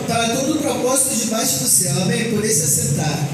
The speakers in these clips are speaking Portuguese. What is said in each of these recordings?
Para todo o propósito debaixo do céu. Amém? Poder se assentar.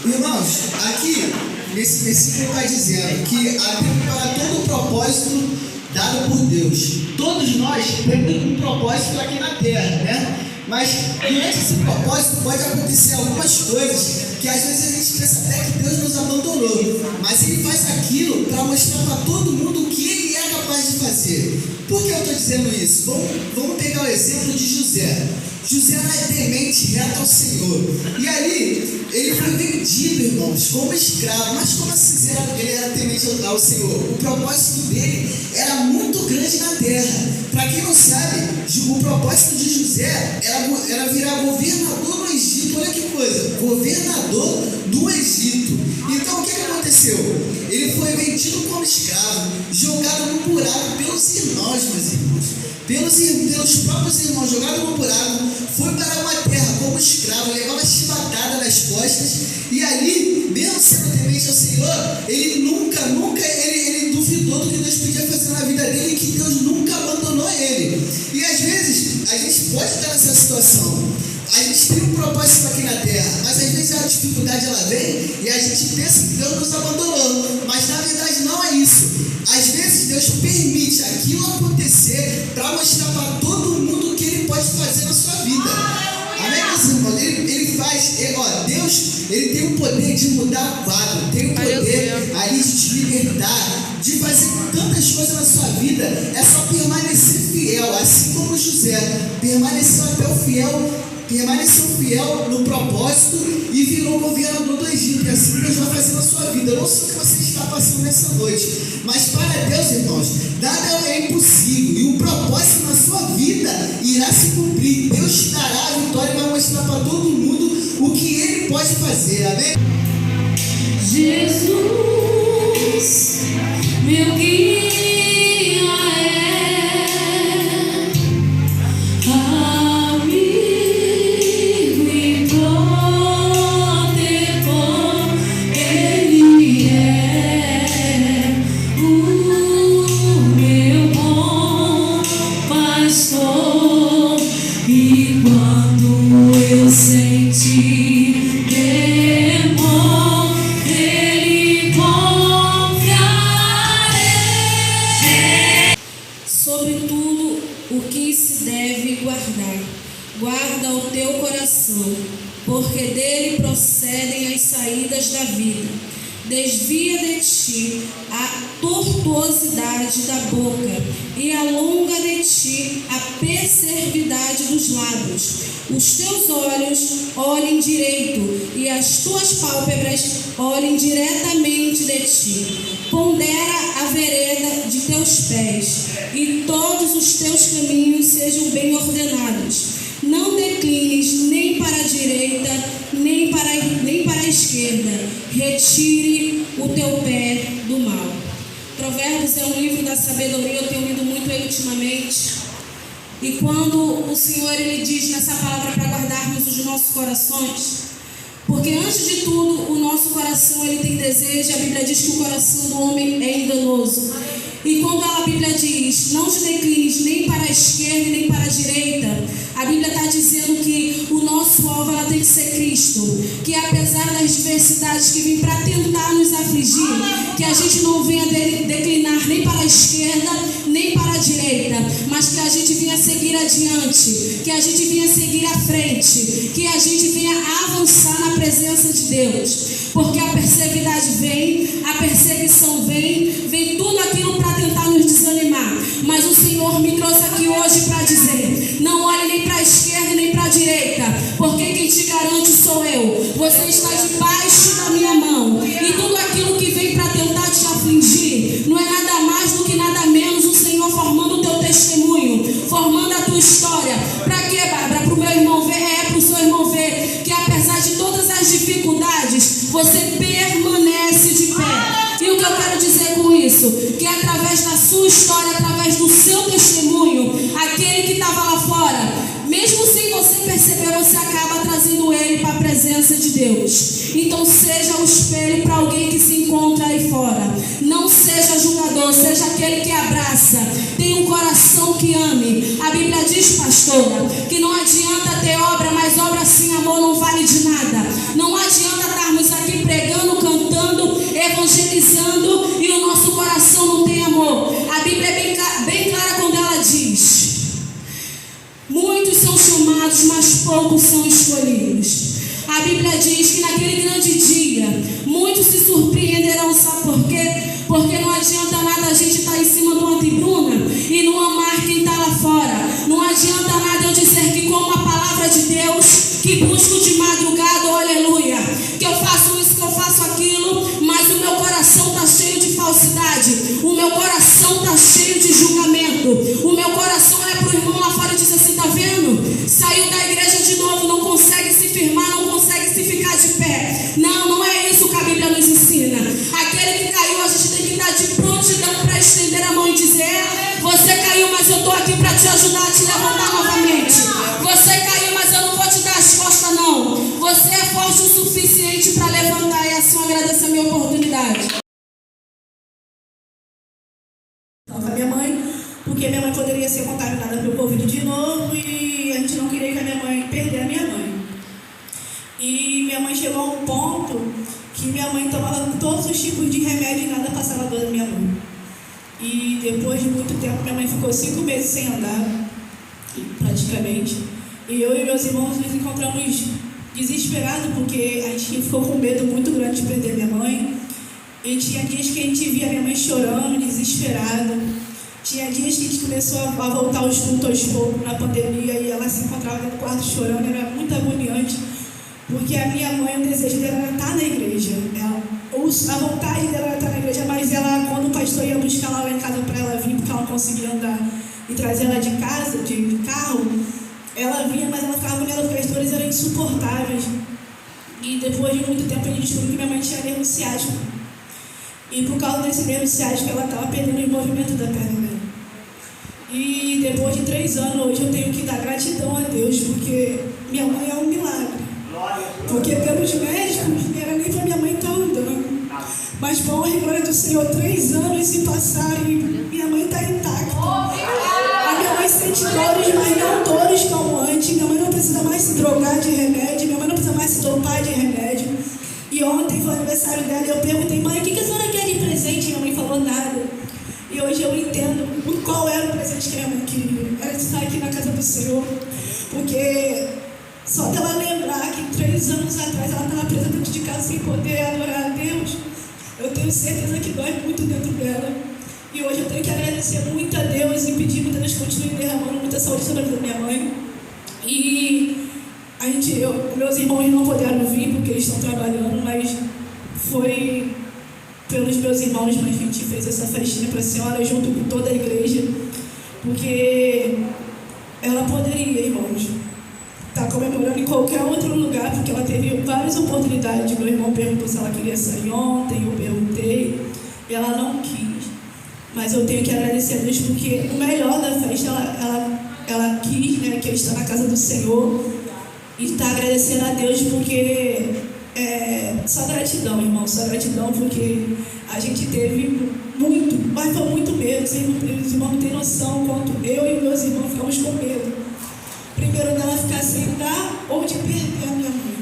Irmãos, aqui nesse versículo está dizendo que há tempo para todo o propósito dado por Deus. Todos nós temos um propósito aqui na terra, né? Mas durante esse propósito pode acontecer algumas coisas que às vezes a gente pensa até que Deus nos abandonou. Mas Ele faz aquilo para mostrar para todo mundo o que Ele é capaz de fazer. Por que eu estou dizendo isso? Vamos pegar o exemplo de José. José era temente reto ao Senhor. E ali, ele foi vendido, irmãos, como escravo. Mas como assim ele era temente ao Senhor? O propósito dele era muito grande na terra. Para quem não sabe, o propósito de José era virar governador no Egito. Olha que coisa, governador do Egito. Então o que aconteceu? Ele foi vendido como escravo, jogado no buraco pelos irmãos, meus irmãos. Pelos próprios irmãos, jogado no buraco, foi para uma terra como escravo, levava chibatada nas costas, e ali, mesmo sendo temente ao Senhor, ele nunca ele duvidou do que Deus podia fazer na vida dele, e que Deus nunca abandonou ele. E às vezes, a gente pode estar nessa situação. A gente tem um propósito aqui na terra, mas às vezes a dificuldade ela vem e a gente pensa que Deus nos abandonou, mas na verdade não é isso. Às vezes Deus permite aquilo acontecer para mostrar para todo mundo o que Ele pode fazer na sua vida. Amém, meus irmãos? Ele faz, Deus, Ele tem o poder de mudar o quadro, tem o poder ali de te libertar, de fazer tantas coisas na sua vida. É só permanecer fiel, assim como José permaneceu fiel no propósito e virou governador do Egito. E assim Deus vai fazer na sua vida. Eu não sei o que você está passando nessa noite, mas para Deus, irmãos, nada é impossível, e o propósito na sua vida irá se cumprir. Deus te dará a vitória e vai mostrar para todo mundo o que Ele pode fazer. Amém? Jesus, meu guia. Guarda o teu coração, porque dele procedem as saídas da vida. Desvia de ti a tortuosidade da boca e alonga de ti a perversidade dos lábios. Os teus olhos olhem direito e as tuas pálpebras olhem diretamente de ti. Pondera a vereda de teus pés e todos os teus caminhos sejam bem ordenados. Não declines nem para a direita, nem para a esquerda. Retire o teu pé do mal. Provérbios é um livro da sabedoria, eu tenho lido muito ele ultimamente. E quando o Senhor ele diz nessa palavra para guardarmos os nossos corações, porque antes de tudo o nosso coração ele tem desejo. A Bíblia diz que o coração do homem é enganoso. E quando a Bíblia diz, não te declines nem para a esquerda nem para a direita, a Bíblia está dizendo que o nosso alvo ela tem que ser Cristo. Que apesar das diversidades que vêm para tentar nos afligir, que a gente não venha declinar nem para a esquerda, nem para a direita, mas que a gente venha seguir adiante, que a gente venha seguir à frente, que a gente venha avançar na presença de Deus. Porque a perseveridade vem, a perseguição vem tudo aquilo para tentar nos desanimar. sou eu. Você está debaixo da minha mão. E tudo aquilo que vem para tentar te afligir não é nada mais do que nada menos o Senhor formando o teu testemunho, formando a tua história. Para quê, Bárbara? Para o meu irmão ver, para o seu irmão ver que apesar de todas as dificuldades, você permanece de pé. E o que eu quero dizer com isso? Que através da sua história, através do seu testemunho, aquele que estava lá fora, mesmo sem você perceber, você acaba trazendo ele para a presença de Deus. Então seja um espelho para alguém que se encontra aí fora. Não seja julgador, seja aquele que abraça. Tenha um coração que ame. A Bíblia diz, pastora, que não adianta ter obra, mas obra sem amor não vale de nada. Não adianta estarmos aqui pregando, cantando, evangelizando e o nosso coração não tem amor. A Bíblia é bem clara quando ela diz: muitos são chamados, mas poucos são escolhidos. A Bíblia diz que naquele grande dia, muitos se surpreenderão. Sabe por quê? Porque não adianta nada a gente estar em cima do antibruna e não amar quem está lá fora. Não adianta nada eu dizer que como a palavra de Deus, que busco de madrugada, oh, aleluia, que eu faço isso, que eu faço aquilo, mas o meu coração está cheio de falsidade. O meu coração está cheio de julgamento. O meu coração olha para o irmão lá fora e diz assim: está vendo? Saiu da igreja de novo, não consegue se firmar, não consegue se ficar de pé. Não, não é isso que a Bíblia nos ensina. Aquele que caiu, a gente tem que estar de prontidão para estender a mão e dizer: você caiu, mas eu estou aqui para te ajudar a te levantar novamente. Você caiu, mas eu não vou te dar as costas, não. Você é forte o suficiente para levantar. E assim eu agradeço a minha oportunidade. Com a minha mãe, porque minha mãe poderia ser contaminada pelo Covid de novo e a gente não queria que a minha mãe perdesse a minha mãe. E minha mãe chegou a um ponto que minha mãe tomava todos os tipos de remédio e nada passava dor da minha mãe. E depois de muito tempo, minha mãe ficou 5 meses sem andar, praticamente. E eu e meus irmãos nos encontramos desesperados, porque a gente ficou com medo muito grande de perder minha mãe. E tinha dias que a gente via minha mãe chorando, desesperada. Tinha dias que a gente começou a voltar aos cultos aos poucos na pandemia e ela se encontrava no quarto chorando. Era muito agoniante, porque a minha mãe, o desejo dela era estar na igreja. A vontade dela era estar na igreja, mas ela, quando o pastor ia buscar ela lá em casa para ela vir, porque ela não conseguia andar, e trazer ela de casa, de carro, ela vinha, mas ela ficava olhando porque as dores eram insuportáveis. E depois de muito tempo a gente descobriu que minha mãe tinha nervo ciático. E por causa desse nervo ciático ela estava perdendo o movimento da perna dela. E depois de 3 anos, hoje eu tenho que dar gratidão a Deus, porque minha mãe é um milagre. Porque pelos médicos, não era nem para minha mãe estar andando. Mas para a honra e glória do Senhor, 3 anos se passaram e minha mãe está intacta. A minha mãe sente dores, mas não dores como antes. Minha mãe não precisa mais se drogar de remédio, minha mãe não precisa mais se dopar de remédio. E ontem foi o aniversário dela e eu perguntei: mãe, o que a senhora quer de presente? Minha mãe falou: nada. E hoje eu entendo qual era o presente que minha mãe queria. Era estar aqui na casa do Senhor. Porque só dela lembrar que 3 anos atrás ela estava presa dentro de casa sem poder adorar a Deus, eu tenho certeza que dói muito dentro dela. E hoje eu tenho que agradecer muito a Deus e pedir que Deus continue derramando muita saúde sobre a vida da minha mãe. E meus irmãos não puderam vir porque eles estão trabalhando, mas foi pelos meus irmãos que a gente fez essa festinha para a senhora junto com toda a igreja, porque ela poderia, irmãos, estar comemorando em qualquer outro lugar, porque ela teve várias oportunidades. Meu irmão perguntou se ela queria sair ontem, eu perguntei, e ela não quis. Mas eu tenho que agradecer a Deus, porque o melhor da festa ela quis, né, que ele está na casa do Senhor, e está agradecendo a Deus, porque só gratidão, irmão, só gratidão, porque a gente teve muito, mas foi muito medo. Os irmãos não têm noção quanto eu e meus irmãos ficamos com medo. Primeiro dela ficar sem dar ou de perder a minha mãe.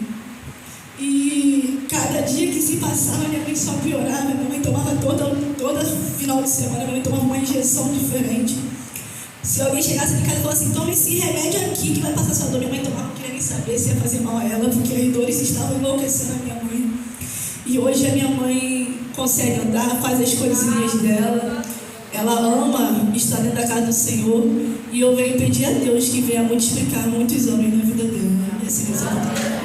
E cada dia que se passava, minha mãe só piorava. Minha mãe tomava toda final de semana, minha mãe tomava uma injeção diferente. Se alguém chegasse em casa e falasse assim: toma esse remédio aqui que vai passar sua dor, minha mãe tomava, não queria nem saber se ia fazer mal a ela, porque as dores estavam enlouquecendo a minha mãe. E hoje a minha mãe consegue andar, faz as coisinhas dela, ela ama estar dentro da casa do Senhor. E eu venho pedir a Deus que venha multiplicar muitos homens na vida dela. Esse é